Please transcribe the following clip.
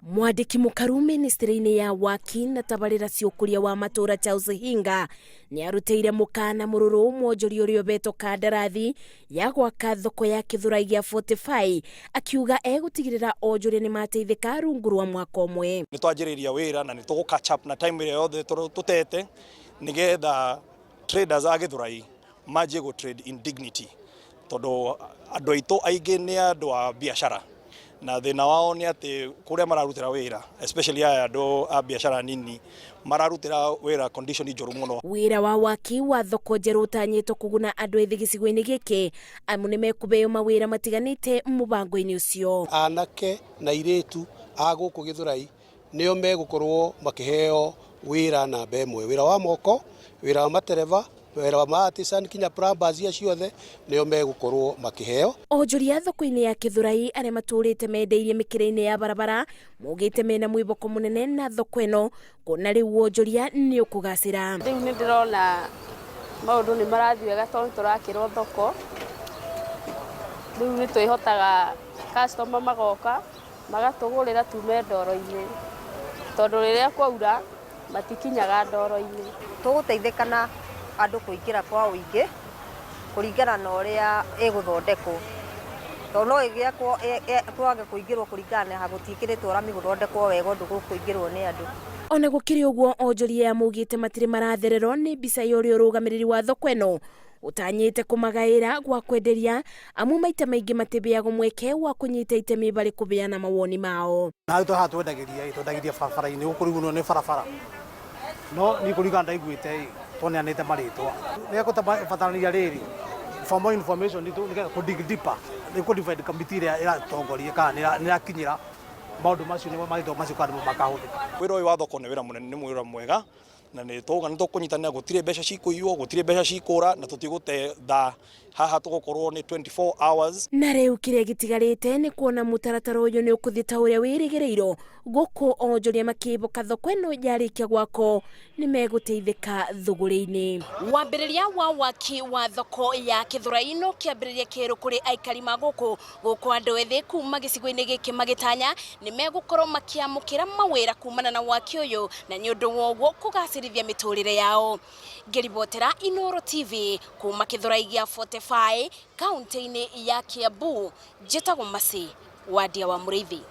Mwandiki mukaru ministry-ini ya Waaki na tabarira ciukuria wa matura Charles Hinga ni arutĩire mukana mururu Onjoria uria beto kandarathi ya gwaka thoko ya Githurai ya 45 akiuga egutigirira Onjoria ni mateithika rungu rwa mwaka umwe. Ni twanjiriria wira na ni tugu catch up na time ile yothe tutete nigetha traders a Githurai maje go trade in dignity tondu andu aitu aingi ni andu a biashara na thina wao ni ati kuria mararutira wira especially aya andu a biashara nini mararutira wira condition njoru muno. Wira wa Waaki wa thoko njeru utanyitwo kuguna andu ethi gicigo-ini giki amu ni mekubeo mawira matiganite mubango-ini ucio. Anake na iretu a guku Githurai nio megukorwo makiheo wira na bemwe, wira wa moko, wira wa matereva, wira wa maartisan kinya plumbers ya ciothe nio megukorwo makiheo. Onjoria thoko-ini ya Githurai aria maturite mendeirie mikire-ini ya barabara mugite mena mwihoko munene na thoko ino kuna riu Onjoria ni ukugacira. Riu ni ndirona maundu ni marathi wega tondu turakirwo thoko. Riu ni twihotaga customer magoka magatugurira tume ndoro-ini tondu riria kwaura matikinyaga ndoro-ini. Tuguteithikana andu kuingira kwa uingi kuringana na uria iguthondekwo to no igiakwo kwage kuingirwo kuringana ha gutikiritwo urami guthondekwo wega ndu kuingirwo ni andu. Ona gukiri uguo Onjoria mugite matire marathererwo ni mbica yori urugamiriri wa thoko ino utanyite kumagaira gwa kwenderia amu maita maingi matibeago mweke wa kunyita itemi bari kubeana mawoni mao. Na to twendagiria barabara-ini ukurigunwo ni barabara no ni kuriga ndaiguite toneanite maritwa ni gutabatarania riri for more information ni kudig deeper ni ku divide committee ira tongoria kana ni rakinyira maundu macio ni marito macio kandi makahuthika. Wira uyu wa thoko ni wira munene, ni wira mwega na ni tuga ni tukunyitania gutire mbeca cikuiywo gutire mbeca cikura na tutigute tha haha tugukorwo ni 24 hours. Na riu kiria gitigarite ni kuona mutaratara uyu ni ukuthita uria wirigireiro guku Onjoria makiboka thoko ino yarikia gwako ni meguteithika thuguri-ini. Wambiriria wa Waaki wa thoko ya Githurai no kiambiriria kiru kuri aikari maguku guku andu ethi kuma gicigo-ini giki magitanya ni megukorwo makiamukira mawira kumana na Waaki uyu na ni undu woguo kugacirithia miturire yao. Ngiribotera Inooro TV kuma Githurai ya 45 kaunti-ini ya Kiambu, njitagwo Masi, wadia wa Muriithi.